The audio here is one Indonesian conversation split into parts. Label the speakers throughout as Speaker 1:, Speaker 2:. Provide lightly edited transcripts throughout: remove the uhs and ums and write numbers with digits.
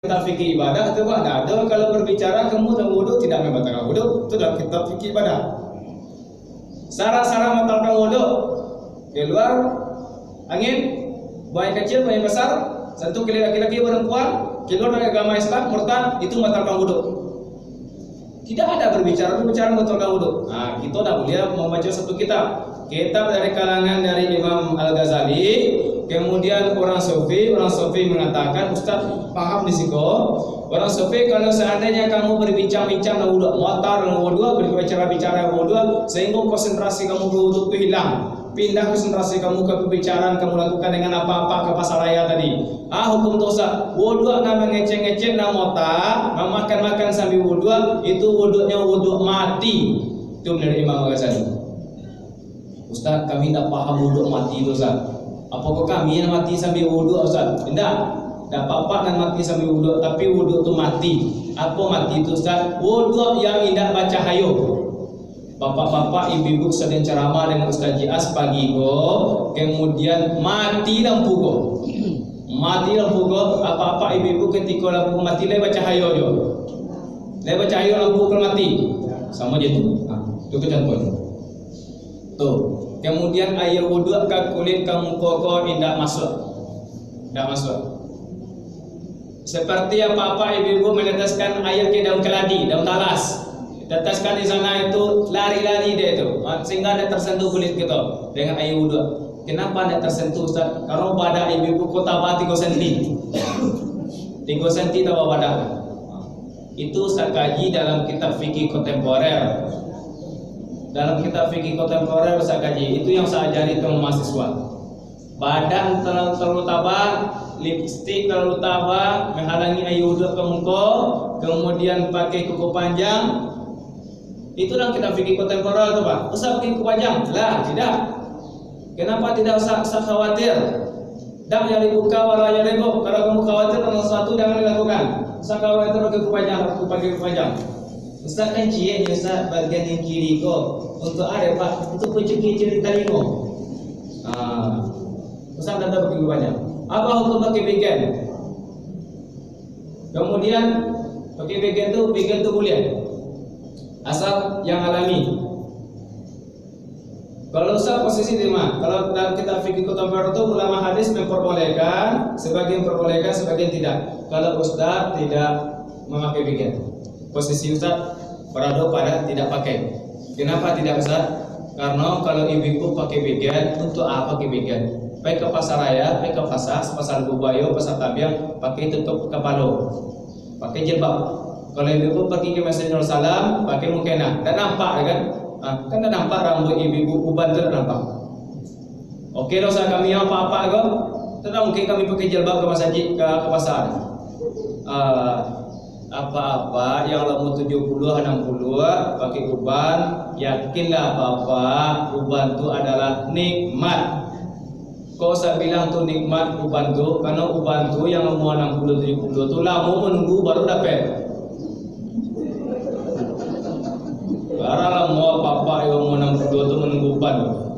Speaker 1: kitab fikih ibadah itu ada. Kalau berbicara kamu dalam wudhu tidak membatalkan wudhu, itu dalam kitab fikih ibadah. Syarat-syarat membatalkan wudhu: keluar angin, buang kecil, buang besar, sentuh ke laki-laki perempuan, keluar dari agama Islam, murtad, itu membatalkan wudhu. Tidak ada berbicara membatalkan wudhu. Nah, kita dah boleh membaca satu kitab dari kalangan dari Imam Al-Ghazali. Kemudian orang Sufi mengatakan, Ustaz paham di situ. Orang Sufi, kalau seandainya kamu berbincang-bincang dalam wudhu, motor dalam wudhu, berbicara-bicara wudhu, sehingga konsentrasi kamu ke wudhu itu hilang, pindah konsentrasi kamu ke pembicaraan kamu lakukan dengan apa-apa ke pasaraya tadi. Hukum dosa wudhu nak mengecek-ngecek nak motor, makan-makan sambil wudhu, itu wudhunya wudhu mati. Itu menurut Imam Al-Ghazali. Ustaz, kami tak paham wudhu mati itu, Ustaz. Apakah kami yang mati sambil wudhu, Ustaz? Tidak apa-apa dan mati sambil wudhu, tapi wudhu itu mati. Apa mati itu, Ustaz? Wudhu yang tidak baca hayo. Bapak-bapak, ibu-ibu sedang ceramah dengan Ustaz Jias pagi go, kemudian mati lampu go. Mati lampu go, apa-apa ibu-ibu ketika lampu mati le baca hayo jo. Le baca hayo lampu mati. Sama je tu. Itu contohnya. Tuh. Kemudian air wudhu ke kulit ke muka kau tidak masuk. Seperti apa-apa ibu-ibu meneteskan air ke daun keladi, daun talas. Teteskan di sana itu lari-lari dia itu, sehingga dia tersentuh kulit kita dengan air wudhu. Kenapa dia tersentuh, Ustaz? Karena pada ibu-ibu kota 3 cm. 3 cm tahu badan. Itu saya kaji dalam kitab fikih kontemporer. Dalam kitab fikih kontemporer saya kaji, itu yang saya ajari ke mahasiswa. Badan terlalu tabak, lipstik terlalu tabak, menghalangi air wudhu ke muka, kemudian pakai kuku panjang. Itu dalam kitab fikih kontemporer itu, Pak. Usah pakai kuku panjang? Lah, tidak. Kenapa tidak usah khawatir? Dak yang dibuka warnanya rebo. Kalau kamu khawatir tentang sesuatu jangan dilakukan. Usah khawatir pakai kuku panjang. Ustaz kan cie Ustaz bagian yang kiri kok untuk ada Pak untuk pencuri talingo. Ustaz ada begitu banyak. Apa hukum pakai bagian? Kemudian pakai bagian tu boleh asal yang alami. Kalau Ustaz posisi di mana? Kalau dalam kitab fikih kontemporer itu ulama hadis memperbolehkan, sebagian memperbolehkan, sebagian tidak. Kalau Ustaz tidak memakai bagian, posisi Ustaz berada pada tidak pakai. Kenapa tidak, Ustaz? Karena kalau ibu-ibu pakai bagian, untuk apa pakai bagian? Pergi ke pasaraya, pergi ke pasar Bubayo, pasar Tabiang, pakai tutup kepala, pakai jilbab. Kalau ibu-ibu pergi ke Masjid Nur Salam, pakai mukena, tak nampak kan? Kan tak nampak rambut ibu-ibu uban tu tak nampak. Okey, dosa kami apa-apa kau? Tak mungkin kami pakai jilbab ke masjid, ke pasar. Apa-apa yang umur 70-60 pakai uban, yakinlah apa-apa uban itu adalah nikmat. Kau saya bilang tu nikmat uban tu, karena uban tu yang umur 60-70 tu lama menunggu baru dapat. Karena lama apa-apa yang umur 60 tu menunggu uban.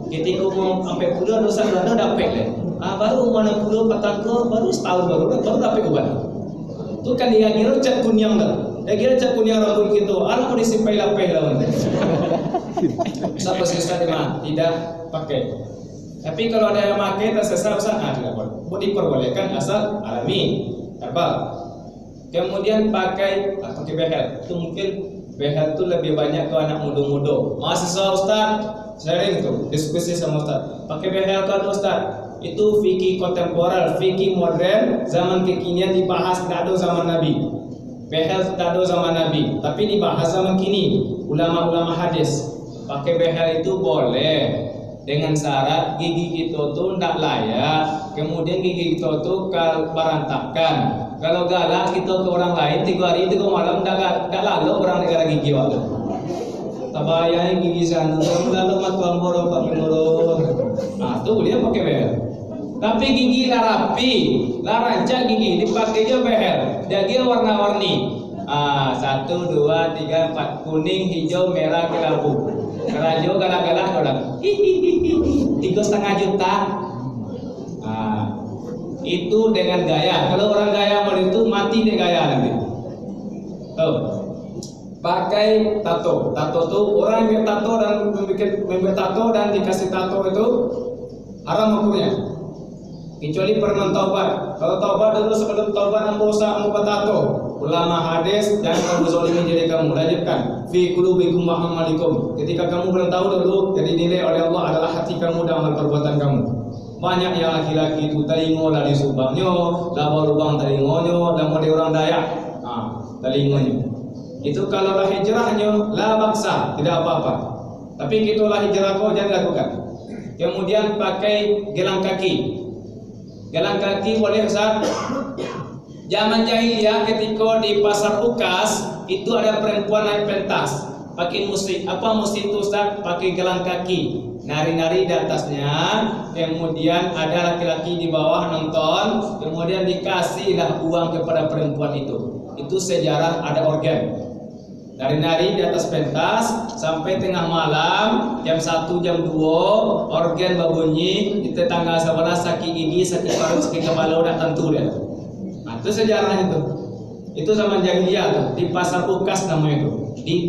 Speaker 1: Ketika umur sampai puluh dosa dah dapat le. Baru umur 60 patang ke baru setahun baru dapat uban. Tu kan dia kira cat kunyang dah. Dia kira cat kunyang rambut kita. Anak mau disimpai lapeh lawan. Siapa sisa di mana? Tidak pakai. Tapi kalau ada yang pakai tersesat tidak boleh. Diperbolehkan asal alami. Apa? Kemudian pakai behel. Itu mungkin behel tu lebih banyak ke anak muda-muda. Mahasiswa Ustaz sering tu diskusi sama Ustaz. Pakai behel kan Ustaz? Itu fikih kontemporer, fikih modern, zaman kekinian dibahas tak ada zaman Nabi. Behel tak ada zaman Nabi, tapi dibahas zaman kini. Ulama-ulama hadis pakai behel itu boleh dengan syarat gigi kita tu tak layak, kemudian gigi kita tu berantakan. Kalau galak kita ke orang lain 3 hari 3 malam tak lalu orang negara gigi waktu. Tabayang gigi sana lalu matuan borong pak menurut. Tu boleh pakai behel. Tapi gigi lah rapi, lah rancak gigi, dipakai je behel. Dia warna-warni. 1, 2, 3, 4, kuning, hijau, merah, kelabu. Kerajo galak-galak orang. 3,5 juta. itu dengan gaya. Kalau orang gaya mau itu mati deh gaya nanti. Tuh. Pakai tato. Tato tuh orang yang tato dan membuat tato dan dikasih tato itu haram hukumnya. Kecuali pernah taubat. Kalau taubat dulu sebelum taubat ambo usah ambo tato. Ulama hadis dan kamu zalimi diri kamu, lanjutkan. Fi qulubikum wa amalikum. Ketika kamu belum tahu dulu, jadi nilai oleh Allah adalah hati kamu dan amal perbuatan kamu. Banyak yang laki-laki itu telingo lah di subangnya, lah lubang telingonyo, dan mau orang Dayak, telingonyo. Itu kalau lah hijrahnya, lah baksa, tidak apa-apa. Tapi kita lah hijrah kau jangan lakukan. Kemudian pakai gelang kaki. Gelang kaki boleh Ustaz. Zaman jahiliyah ketika di pasar Ukas itu ada perempuan naik pentas, pakai musik. Apa musik itu Ustaz? Pakai gelang kaki, nari-nari di atasnya. Kemudian ada laki-laki di bawah nonton. Kemudian dikasihlah uang kepada perempuan itu. Itu sejarah ada organ. Nari-nari di atas pentas sampai tengah malam jam 1 jam 2 organ berbunyi di tetangga sebelah sakit gigi sakit paru sakit kepala udah tentu dia. Nah, itu sejarahnya tuh. Itu zaman jahiliyah tuh di pasar Ukas namanya itu.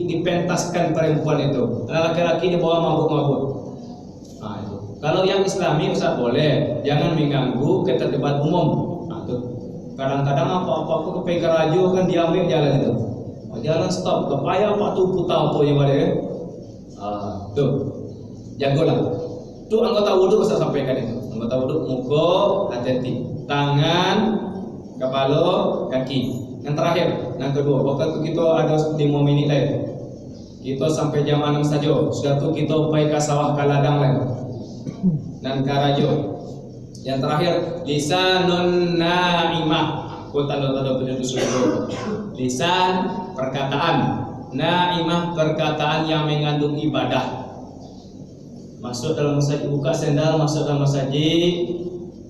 Speaker 1: Dipentaskan perempuan itu. Laki-laki di bawah mabuk-mabuk. Nah, itu. Kalau yang Islami Ustaz boleh, jangan mengganggu ketertiban umum. Nah, tuh. Kadang-kadang apa-apa aku kepegang rajo kan diambil jalan itu. Jalan stop, kepaya apa tuh putau tuh yang ada ya? Tuh, jagolah. Tuh anggota wudhu saya sampaikan itu. Anggota wudhu, muka, hati-hati, tangan, kepala, kaki. Yang terakhir, yang kedua, waktu itu kita ada 5 menit lagi. Kita sampai jam 6 saja. Sudah tuh kita pergi ke sawah ke ladang lagi. Dan ke rajo. Yang terakhir, lisanun naimah. Tanda-tanda penyusup suruh. Lisan perkataan, naimah perkataan yang mengandung ibadah. Masuk dalam masjid, buka sendal, masuk dalam masjid.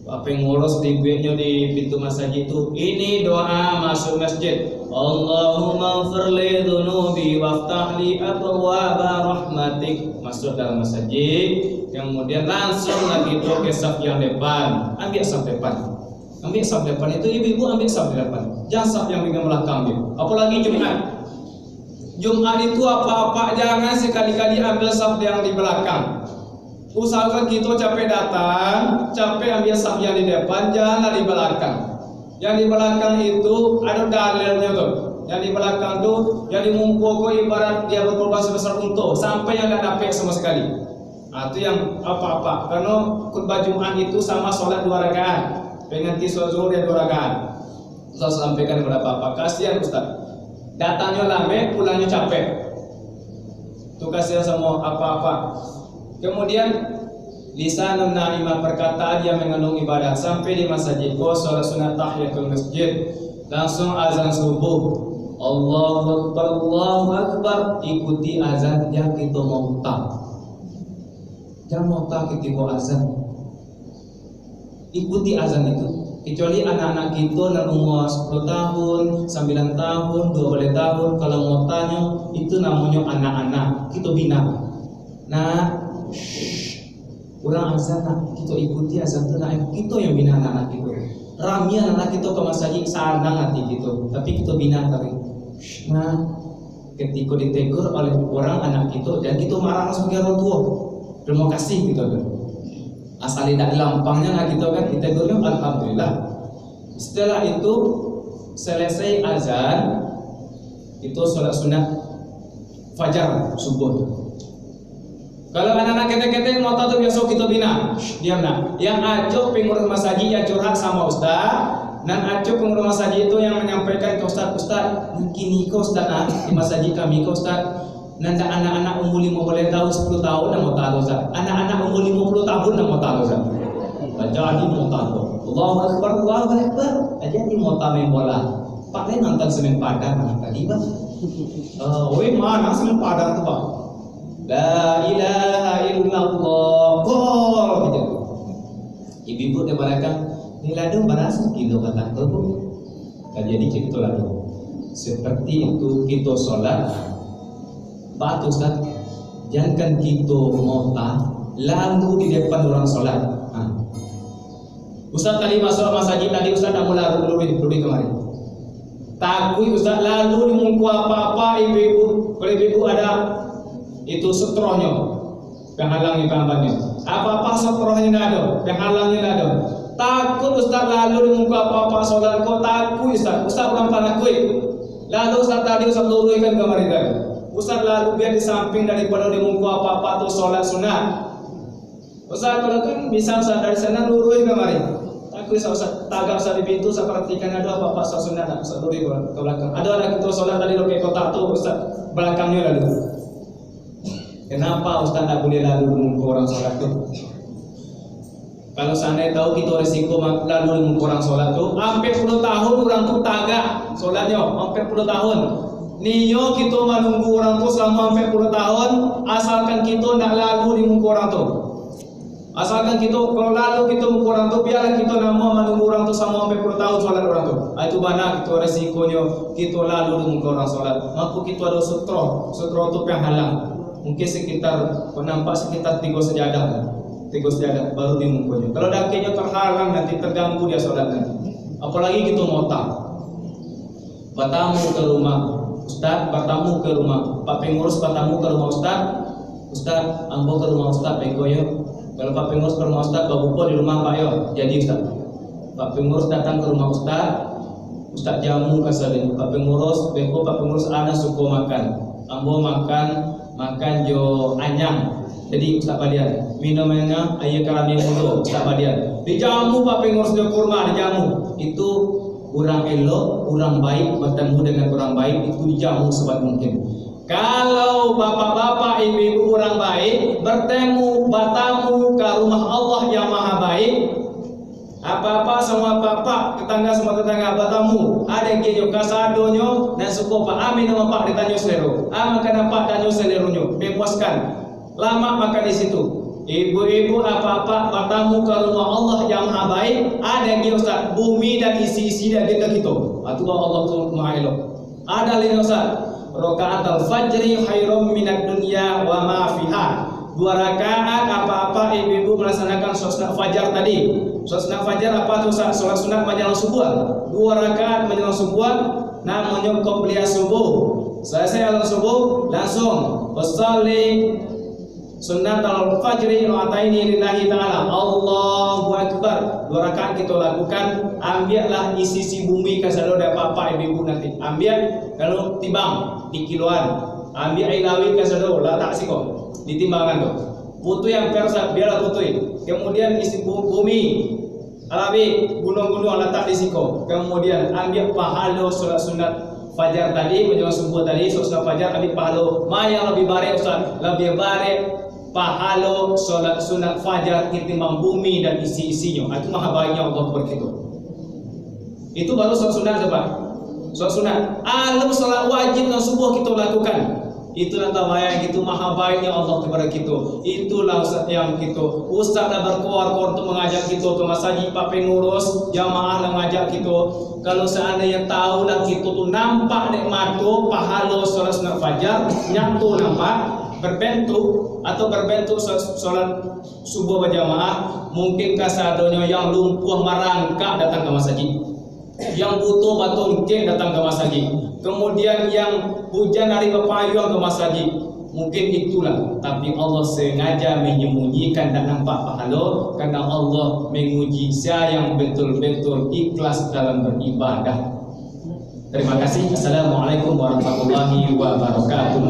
Speaker 1: Apa yang ngurus di duitnya di pintu masjid itu, ini doa masuk masjid. Allahumma firli dhunubi waftahli abwaaba rahmatik. Masuk dalam masjid, kemudian langsung lagi ke saf yang depan. Ambil saf depan. Ambil saf depan itu ibu-ibu ambil saf depan. Jangan saf yang pegang belakang ambil. Apalagi Jumat. Jumat itu apa-apa jangan sekali-kali ambil saf yang di belakang. Usahakan kita capek datang, capek ambil saf yang di depan, janganlah di belakang. Yang di belakang itu ada dalilnya tuh. Yang di belakang tuh yang dimumpuk ibarat dia berkorban sebesar unta sampai yang tidak dapat sama sekali. Nah, itu yang apa-apa. Karena khutbah Jumat itu sama sholat 2 rakaat. Pengganti sholat zuhur yang 2 rakaat. Ustaz sampaikan kepada Bapak, kasihan Ustaz. Datangnya lama, pulangnya capek. Itu kasihan sama apa-apa. Kemudian lisanun naimah perkataan yang mengandung ibadah sampai di masjid. Sholat sunat tahiyatul masjid. Langsung azan subuh. Allahu Akbar, Allahu Akbar. Ikuti azan yang kita mau tak. Jangan mau tak ketika azan. Ikuti azan itu. Kecuali anak-anak kita yang umur 10 tahun, 9 tahun, 12 tahun, kalau mau tanya itu namanya anak-anak, kita bina. Nah, kurang azan nak, kita ikuti azan itu, nah, kita yang bina anak-anak kita. Ramian anak kita ke masjid sadang hati kita, tapi kita bina tadi. Nah, ketika ditegur oleh orang anak kita dan kita marah sebagai orang tua, terima kasih kita kan. Asal tidak lampangnya nah kita kan ditegurnya alhamdulillah. Setelah itu selesai azan itu sholat sunat fajar subuh. Kalau anak-anak ketek-ketek mau tahu biasa kita bina, diam nak. Yang acuh pengurus masjid yang curhat sama ustaz, dan acuh pengurus masjid itu yang menyampaikan ke ustaz, kini ke ustaz di masjid kami ke ustaz. Nanti anak-anak umur 15 tahun 10 tahun dan mau tahu Ustaz. Anak-anak umur 50 tahun dan mau tahu Ustaz. Jadi mau tahu. Allahu Akbar, Allahu Akbar. Jadi mau tahu main bola. Pak saya nonton Semen Padang tadi Bang. Mana Semen Padang tuh Bang? La ilaha illallah. Gol gitu. Ibu-ibu di belakang nilai dong berasa gitu kata tuh. Jadi gitu lah tuh. Seperti itu kita sholat. Pak Ustaz, jangan kita mota lalu di depan orang sholat. Ustaz tadi masuk masjid tadi Ustaz nak mula luri kemarin. Takui Ustaz lalu di muka apa-apa ibu-ibu, kalau ibu ada itu setrohnya, penghalangnya gambarnya. Apa-apa setrohnya tidak ada, penghalangnya tidak ada. Takut Ustaz lalu di muka apa-apa solat kau takut Ustaz orang panakui. Lalu Ustaz tadi Ustaz luruskan kemarin tadi. Ustaz lalu biar di samping daripada di muka apa-apa tu solat sunat. Ustaz kalau kan bisa Ustaz dari sana lurus kemarin. Aku Ustaz tagak Ustaz di pintu Ustaz perhatikan ada apa-apa Ustaz sunat tak Ustaz lurus ke belakang. Ada kita solat tadi lokai kotak tu Ustaz belakangnya lalu. Kenapa Ustaz tak boleh lalu di muka orang solat tu? Kalau seandainya tahu kita risiko lalu di muka orang solat tu, hampir 10 tahun orang tu tagak solatnya, hampir 10 tahun. Niyo kita menunggu orang tu selama hampir 10 tahun, asalkan kita nak lalu di muka orang tu. Asalkan kita kalau lalu kita muka orang tu, biarlah kita nama menunggu orang tu sama hampir 10 tahun solat orang tu. Itu mana kita risikonya kita lalu di muka orang solat. Maka kita ada sutro tu penghalang. Mungkin sekitar nampak sekitar 3 sejadah baru di mukanya. Kalau dakinya terhalang nanti terganggu dia solat nanti. Apalagi kita motak. Bertamu ke rumah Ustaz, bertamu ke rumah Pak Pengurus, bertamu ke rumah Ustaz, ambo ke rumah Ustaz beko yo. Kalau Pak Pengurus ke rumah Ustaz, babu po di rumah Pak yo. Jadi Ustaz. Pak Pengurus datang ke rumah Ustaz jamu kasar Pak Pengurus, beko Pak Pengurus ana suko makan. Ambo makan jo anyang. Jadi Ustaz Badian minumannya air karami mudo Ustaz Badian dijamu Pak Pengurus dia kurma dijamu. Itu orang elok, orang baik bertemu dengan orang baik itu dijamu sebaik mungkin. Kalau bapak-bapak ibu-ibu orang baik bertemu ke rumah Allah yang maha baik, apa-apa sama bapak tetangga sama tetangga bertemu ada yang kejo kasadonyo dan suko Pak amin sama Pak ditanya selero makan apa tanya seleronyo memuaskan. Lama makan di situ. Ibu-ibu apa-apa bertamu ke rumah Allah yang maha baik, ada yang Ustaz bumi dan isi-isi dan kita gitu. Itu Allah tu maha elok. Ada lagi Ustaz, rakaat al-fajri khairum minad dunya wa ma fiha. 2 rakaat apa-apa ibu-ibu melaksanakan salat fajar tadi. Salat fajar apa tu Ustaz? Salat sunat menjelang subuh. 2 rakaat menjelang subuh namanya qobliyah subuh. Selesai subuh langsung wassalli sunnat al-fajri rakaataini lillahi ta'ala. Allahu akbar. 2 rakaat kita lakukan. Ambillah isi bumi kasado ada apa-apa ibu nanti. Ambil kalau timbang di kiloan. Ambil ilawi kasado la tak siko. Ditimbangan tu. Putu yang persa biarlah putui. Kemudian isi bumi alawi gunung-gunung letak di siko. Kemudian ambil pahala solat sunat fajar tadi menjelang subuh tadi solat fajar ambil pahala. Mana yang lebih baik Ustaz? Lebih baik pahala solat sunat fajar ketimbang bumi dan isi-isinya. Itu maha baiknya Allah berkitu. Itu baru solat sunat Pak. Solat sunat. Alam solat wajib dan subuh kita lakukan. Itulah tabayang itu maha baiknya Allah kepada kita. Itulah Ustaz yang kita. Ustaz dah berkuar-kuar untuk mengajak kita ke masjid Pak Pengurus jamaah dah mengajak kita. Kalau seandainya tahu lah kita tu nampak nikmat tu pahala solat sunat fajar nyatu nampak berbentuk solat subuh berjamaah, mungkin kasadonyo yang lumpuh merangkak datang ke masjid, yang butuh batu cek datang ke masjid, kemudian yang hujan hari berpayung ke masjid, mungkin itulah. Tapi Allah sengaja menyembunyikan dan nampak pahala karena Allah menguji siapa yang betul-betul ikhlas dalam beribadah. Terima kasih. Assalamualaikum warahmatullahi wabarakatuh.